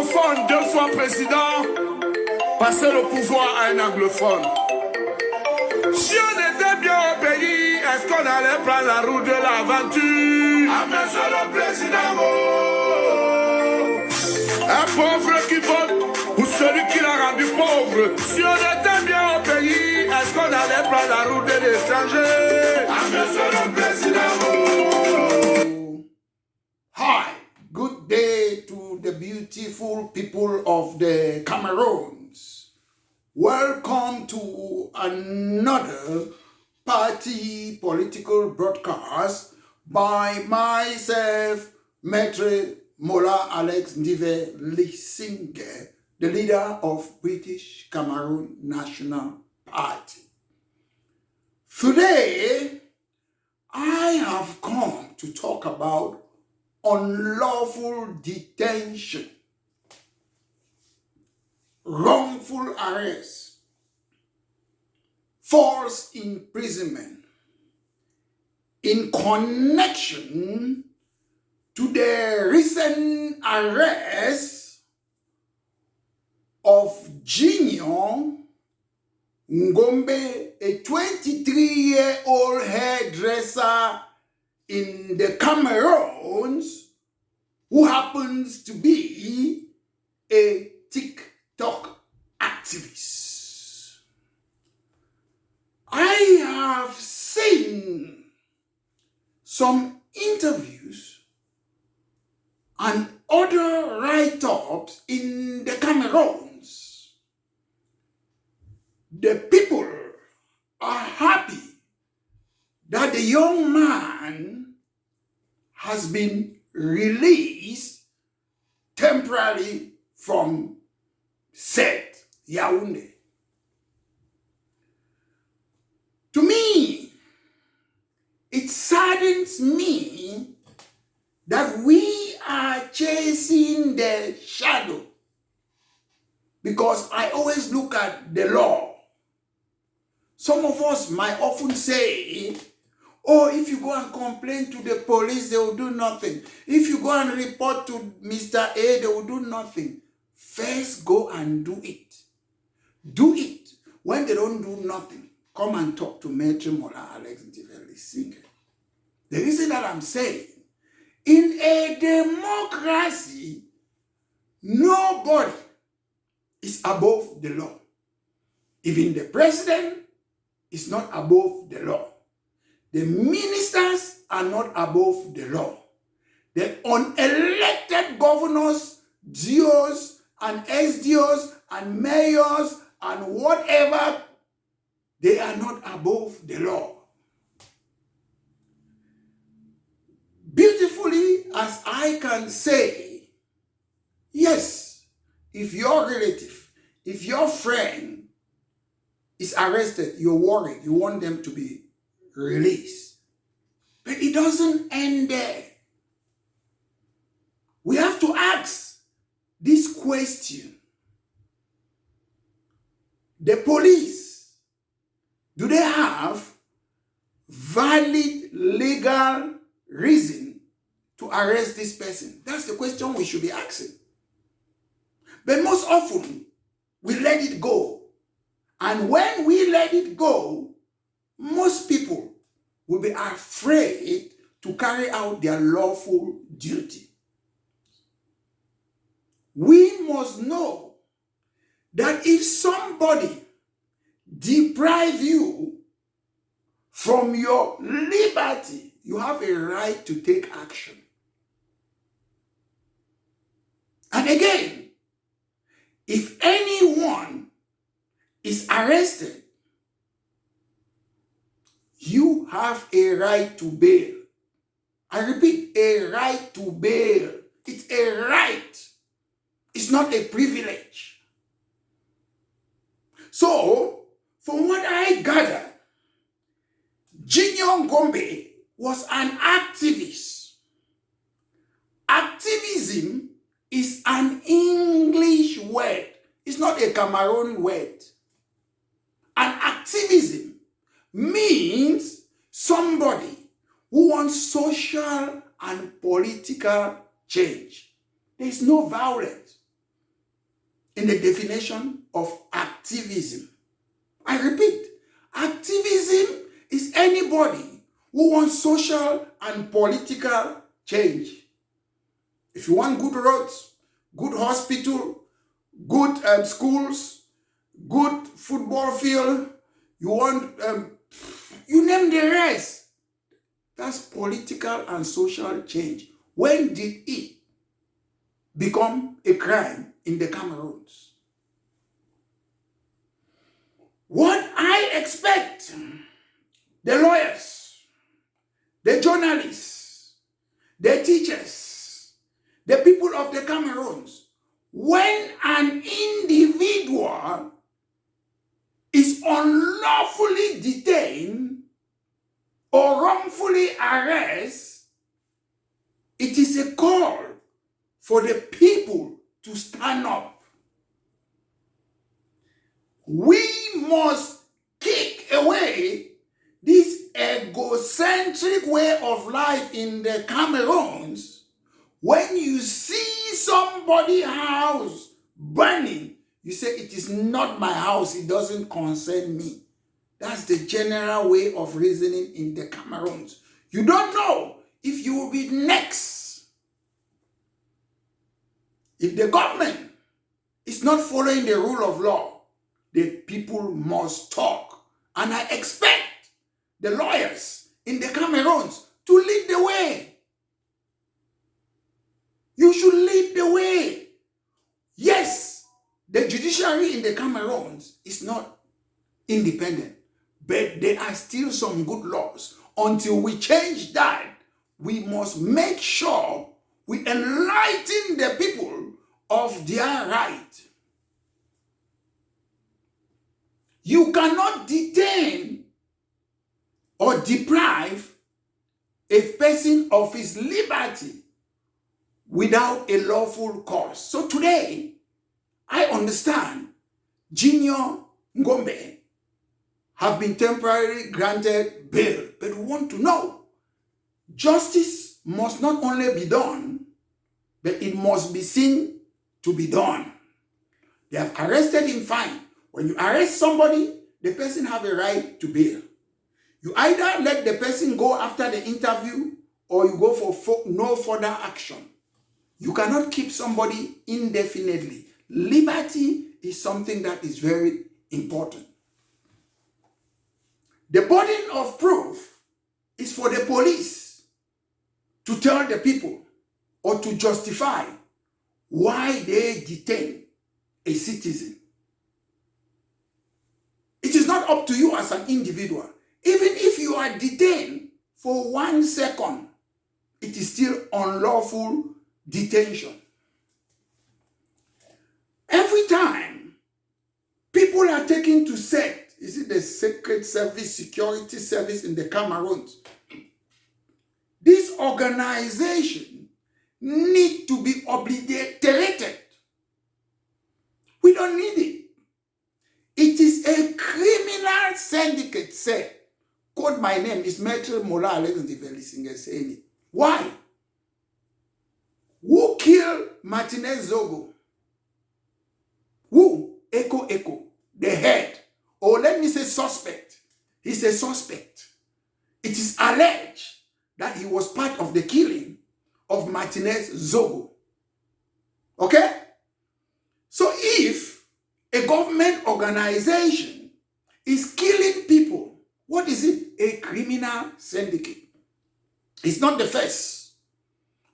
francophone, 2 fois président, passer le pouvoir à un anglophone. Si on était bien au pays, est-ce qu'on allait prendre la route de l'aventure? Ah, monsieur le président, un pauvre qui vote pour celui qui l'a rendu pauvre. Si on était bien au pays, est-ce qu'on allait prendre la route de l'étranger? Ah, monsieur le président. Hi, good day to the beautiful people of the Cameroons. Welcome to another party political broadcast by myself, Maître Mola Alex Ndive Lisinge, the leader of British Cameroon National Party. Today, I have come to talk about unlawful detention, wrongful arrest, false imprisonment in connection to the recent arrest of Junior Ngombe, a 23-year-old hairdresser in the Cameroons who happens to be a TikTok activist. I have seen some interviews and other write-ups in the Cameroons. The people are happy that the young man has been released temporarily from said Yaoundé. To me, it saddens me that we are chasing the shadow, because I always look at the law. Some of us might often say, oh, if you go and complain to the police, they will do nothing. If you go and report to Mr. A, they will do nothing. First, go and do it. Do it. When they don't do nothing, come and talk to Maître Mola Alex Ndive. The reason that I'm saying, in a democracy, nobody is above the law. Even the president is not above the law. The ministers are not above the law. The unelected governors, DOs and SDOs and mayors and whatever, they are not above the law. Beautifully, as I can say, yes, if your relative, if your friend is arrested, you're worried, you want them to be released. But it doesn't end there. We have to ask this question. The police, do they have valid legal reason to arrest this person? That's the question we should be asking. But most often, we let it go. And when we let it go, most people will be afraid to carry out their lawful duty. We must know that if somebody deprives you from your liberty, you have a right to take action. And again, if anyone is arrested, you have a right to bail. I repeat, a right to bail. It's a right. It's not a privilege. So, from what I gather, Junior Ngombe was an activist. Activism is an English word. It's not a Cameroon word. And activism means somebody who wants social and political change. There is no violence. in the definition of activism. I repeat, activism is anybody who wants social and political change. If you want good roads, good hospital, good schools, good football field, you want, you name the rest. That's political and social change. When did it become a crime in the Cameroons? What I expect the lawyers, the journalists, the teachers, the people of the Cameroons, when an individual is unlawfully detained or wrongfully arrested, it is a call for the people to stand up. We must kick away this egocentric way of life in the Cameroons. When you see somebody's house burning, you say, it is not my house, it doesn't concern me. That's the general way of reasoning in the Cameroons. You don't know if you will be next. If the government is not following the rule of law, the people must talk. And I expect the lawyers in the Cameroons to lead the way. You should lead the way. Yes, the judiciary in the Cameroons is not independent, but there are still some good laws. Until we change that, we must make sure we enlighten the people of their right. You cannot detain or deprive a person of his liberty without a lawful cause. So today, I understand Junior Ngombe have been temporarily granted bail, but we want to know, justice must not only be done, but it must be seen to be done. They have arrested him, fine. When you arrest somebody, the person have a right to bail. You either let the person go after the interview or you go for no further action. You cannot keep somebody indefinitely. Liberty is something that is very important. The burden of proof is for the police to tell the people or to justify why they detain a citizen. It is not up to you as an individual. Even if you are detained for 1 second, it is still unlawful detention. Every time people are taken to SEC, is it the Secret Service, Security Service in the Cameroons? This organization need to be obliterated. We don't need it. It is a criminal syndicate, said. Quote my name, is Maître Mola Alexandre saying it. Why? Who killed Martinez Zogo? Who? Echo, the head. Or let me say suspect. He's a suspect. It is alleged that he was part of the killing of Martinez Zogo. Okay? So if a government organization is killing people, what is it? A criminal syndicate. It's not the first.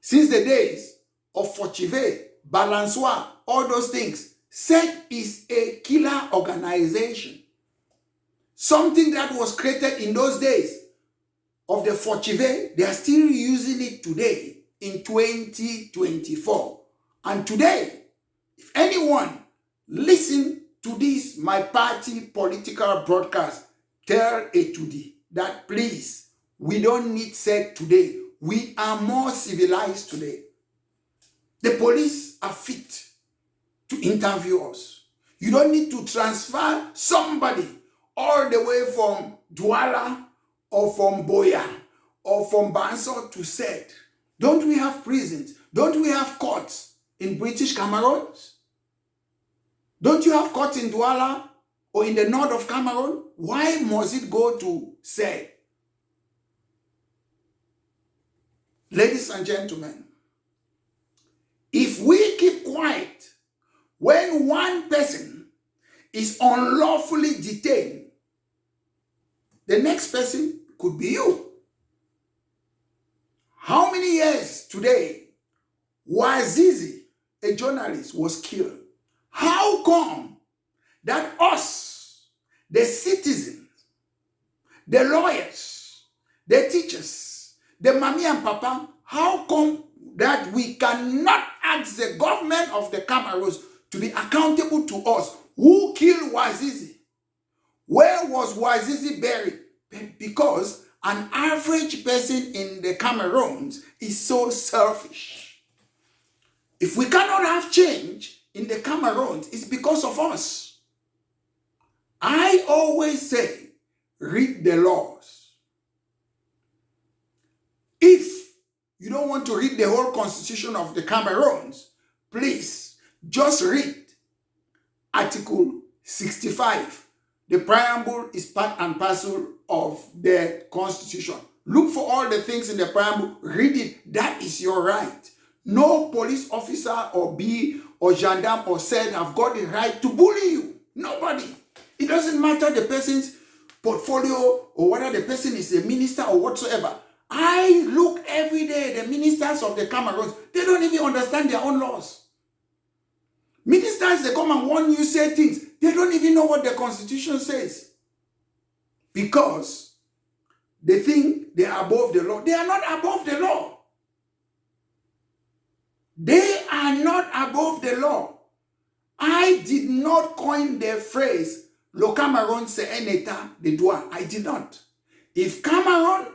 Since the days of Forchive, Balançoire, all those things, SEC is a killer organization. Something that was created in those days of the Forchive, they are still using it today in 2024. And today, if anyone listen to this, my party political broadcast, tell A2D that please, we don't need SEC today. We are more civilized today. The police are fit to interview us. You don't need to transfer somebody all the way from Douala or from Boya or from Banso to SEC. Don't we have prisons? Don't we have courts in British Cameroons? Don't you have court in Douala or in the north of Cameroon? Why must it go to say? Ladies and gentlemen, if we keep quiet when one person is unlawfully detained, the next person could be you. How many years today Wazizi, a journalist, was killed? How come that us, the citizens, the lawyers, the teachers, the mommy and papa, how come that we cannot ask the government of the Cameroons to be accountable to us? Who killed Wazizi? Where was Wazizi buried? Because an average person in the Cameroons is so selfish. If we cannot have change in the Cameroons, it's because of us. I always say, read the laws. If you don't want to read the whole constitution of the Cameroons, please just read Article 65. The preamble is part and parcel of the constitution. Look for all the things in the preamble, read it. That is your right. No police officer or B or gendarme or said have got the right to bully you. Nobody. It doesn't matter the person's portfolio or whether the person is a minister or whatsoever. I look every day, the ministers of the Cameroons, they don't even understand their own laws. Ministers, they come and warn you, say things. They don't even know what the constitution says. Because they think they are above the law. They are not above the law. They are not above the law. I did not coin the phrase, Le Cameroun c'est un état de droit. I did not. If Cameroon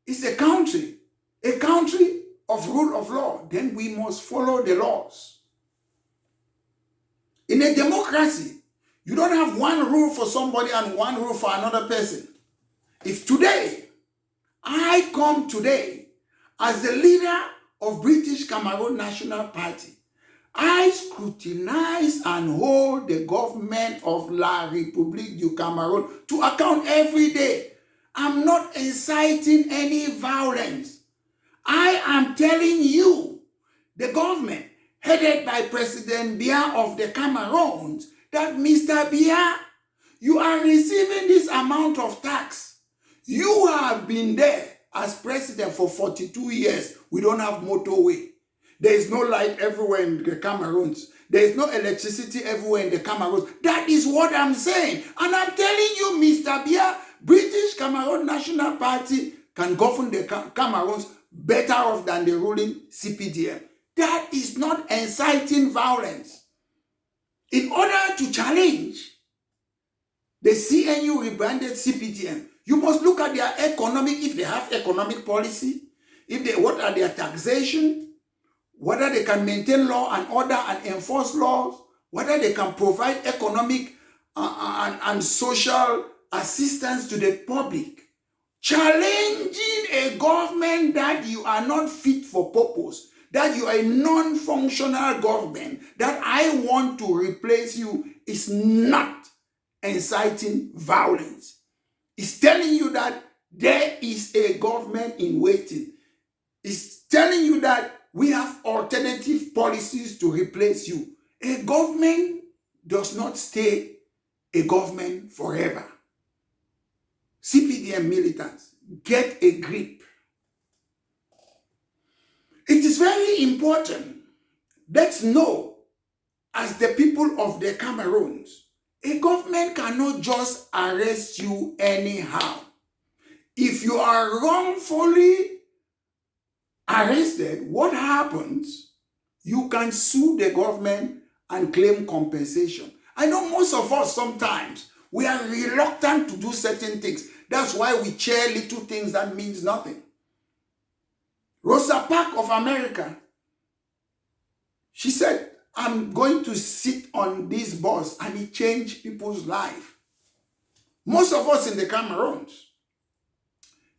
is a country of rule of law, then we must follow the laws. In a democracy, you don't have one rule for somebody and one rule for another person. If today, I come today as the leader of British Cameroon National Party, I scrutinize and hold the government of La République du Cameroun to account every day. I'm not inciting any violence. I am telling you, the government headed by President Biya of the Cameroons, that Mr. Biya, you are receiving this amount of tax. You have been there as president for 42 years. We don't have motorway. There is no light everywhere in the Cameroons. There is no electricity everywhere in the Cameroons. That is what I'm saying. And I'm telling you, Mr. Biya, British Cameroon National Party can govern the Cameroons better off than the ruling CPDM. That is not inciting violence. In order to challenge the CNU rebranded CPDM, you must look at their economic, if they have economic policy, what are their taxation, whether they can maintain law and order and enforce laws, whether they can provide economic and social assistance to the public. Challenging a government that you are not fit for purpose, that you are a non-functional government, that I want to replace you, is not inciting violence. It's telling you that there is a government in waiting. It's telling you that we have alternative policies to replace you. A government does not stay a government forever. CPDM militants, get a grip. It is very important. Let's know, as the people of the Cameroons, a government cannot just arrest you anyhow. If you are wrongfully arrested, what happens? You can sue the government and claim compensation. I know most of us sometimes, we are reluctant to do certain things. That's why we chair little things that means nothing. Rosa Parks of America, she said, I'm going to sit on this bus, and it changed people's life. Most of us in the Cameroons,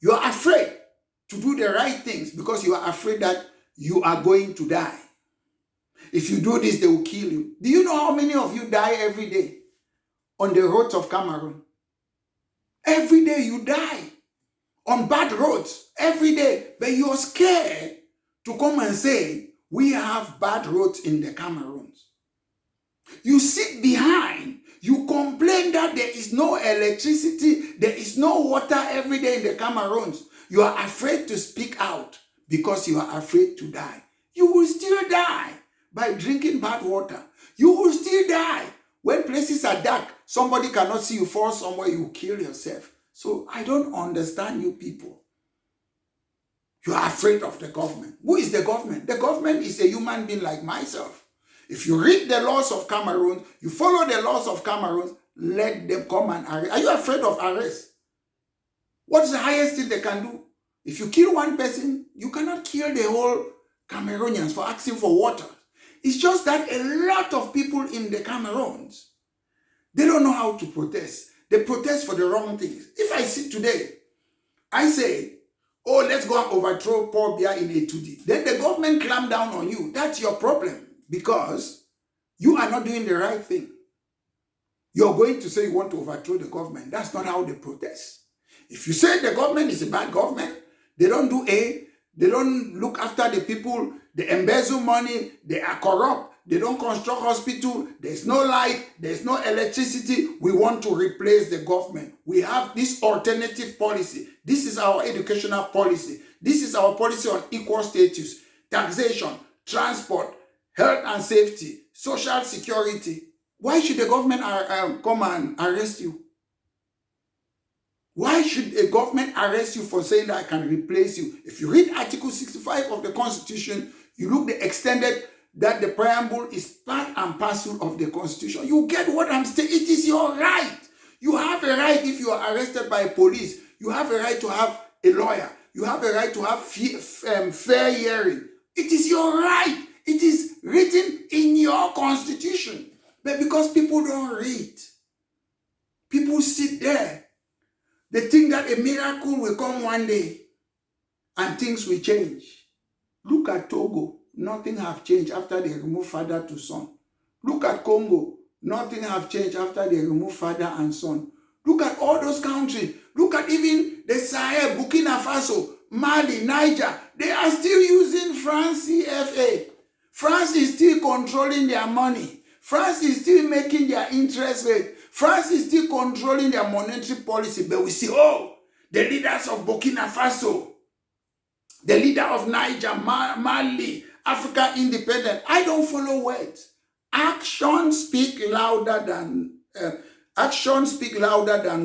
you are afraid to do the right things because you are afraid that you are going to die. If you do this, they will kill you. Do you know how many of you die every day on the roads of Cameroon? Every day you die on bad roads, every day. But you're scared to come and say, we have bad roads in the Cameroons. You sit behind, you complain that there is no electricity, there is no water every day in the Cameroons. You are afraid to speak out because you are afraid to die. You will still die by drinking bad water. You will still die when places are dark. Somebody cannot see you, fall somewhere, you kill yourself. So I don't understand you people. You are afraid of the government. Who is the government? The government is a human being like myself. If you read the laws of Cameroon, you follow the laws of Cameroon, let them come and arrest. Are you afraid of arrest? What's the highest thing they can do? If you kill one person, you cannot kill the whole Cameroonians for asking for water. It's just that a lot of people in the Cameroons, they don't know how to protest. They protest for the wrong things. If I sit today, I say, oh, let's go and overthrow Paul Biya in A2D. Then the government clamp down on you. That's your problem because you are not doing the right thing. You're going to say you want to overthrow the government. That's not how they protest. If you say the government is a bad government, they don't do A, they don't look after the people, they embezzle money, they are corrupt, they don't construct hospital, there's no light, there's no electricity, we want to replace the government. We have this alternative policy. This is our educational policy. This is our policy on equal status, taxation, transport, health and safety, social security. Why should the government come and arrest you? Why should a government arrest you for saying that I can replace you? If you read Article 65 of the Constitution, you look the extended that the preamble is part and parcel of the Constitution. You get what I'm saying? It is your right. You have a right if you are arrested by police. You have a right to have a lawyer. You have a right to have fair hearing. It is your right. It is written in your Constitution. But because people don't read, people sit there. They think that a miracle will come one day and things will change. Look at Togo. Nothing have changed after they remove father to son. Look at Congo. Nothing have changed after they remove father and son. Look at all those countries. Look at even the Sahel, Burkina Faso, Mali, Niger. They are still using France CFA. France is still controlling their money. France is still making their interest rate. France is still controlling their monetary policy. But we see, oh, the leaders of Burkina Faso, the leader of Niger, Mali, Africa independent. I don't follow words. Actions speak louder than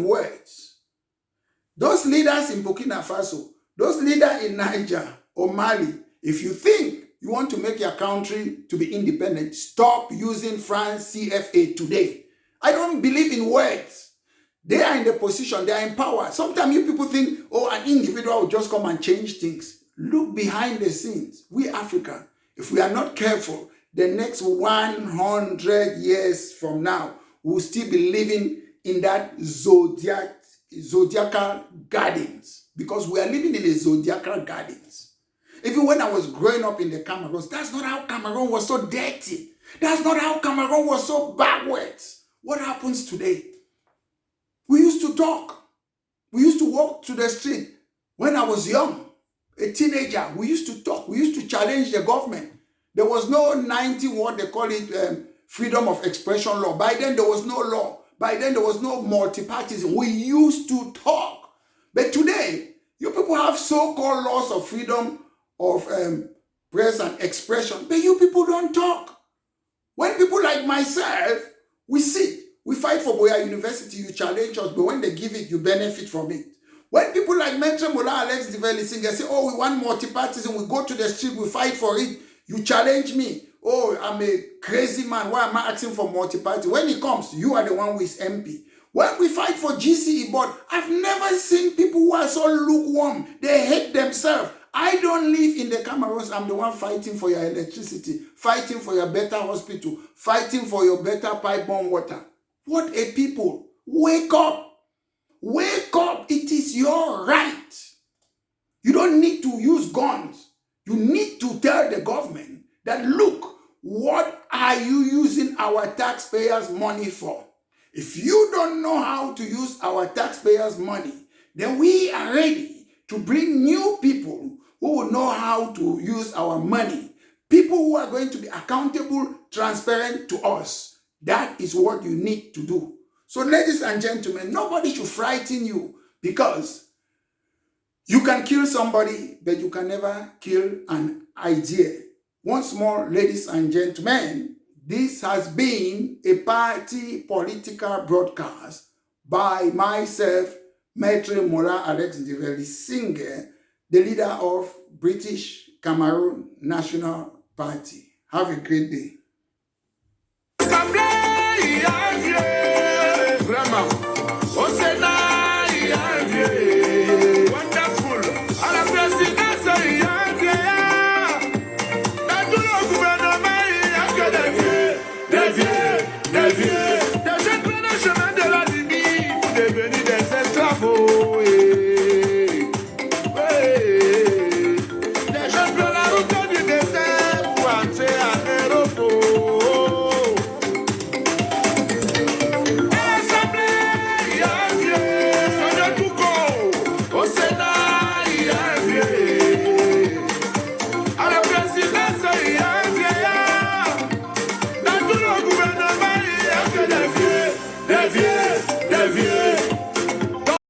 words. Those leaders in Burkina Faso, those leaders in Niger or Mali, if you think you want to make your country to be independent, stop using France CFA today. I don't believe in words. They are in the position, they are in power. Sometimes you people think, oh, an individual will just come and change things. Look behind the scenes. We Africans, if we are not careful, the next 100 years from now, we'll still be living in that zodiacal gardens. Because we are living in a zodiacal gardens. Even when I was growing up in the Cameroons, that's not how Cameroon was so dirty. That's not how Cameroon was so backwards. What happens today? We used to talk. We used to walk to the street. When I was young, a teenager, we used to talk. We used to challenge the government. There was no 90, what they call it, freedom of expression law. By then, there was no law. By then, there was no multi-partyism. We used to talk. But today, you people have so-called laws of freedom of press and expression. But you people don't talk. When people like myself, we sit, we fight for Boya University, you challenge us, but when they give it, you benefit from it. When people like Mentre Mola, Alex Develi Singer say, oh, we want multi-partyism, we go to the street, we fight for it, you challenge me. Oh, I'm a crazy man, why am I asking for multi-party? When it comes, you are the one who is MP. When we fight for GCE board, I've never seen people who are so lukewarm. They hate themselves. I don't live in the Cameroons. I'm the one fighting for your electricity, fighting for your better hospital, fighting for your better pipe-borne water. What a people. Wake up. Wake up. It is your right. You don't need to use guns. You need to tell the government that, look, what are you using our taxpayers' money for? If you don't know how to use our taxpayers' money, then we are ready to bring new people who will know how to use our money. People who are going to be accountable, transparent to us. That is what you need to do. So ladies and gentlemen, nobody should frighten you, because you can kill somebody, but you can never kill an idea. Once more, ladies and gentlemen, this has been a party political broadcast by myself, Maitre Mola Alex Ndiveli Singer, the leader of British Cameroon National Party. Have a great day.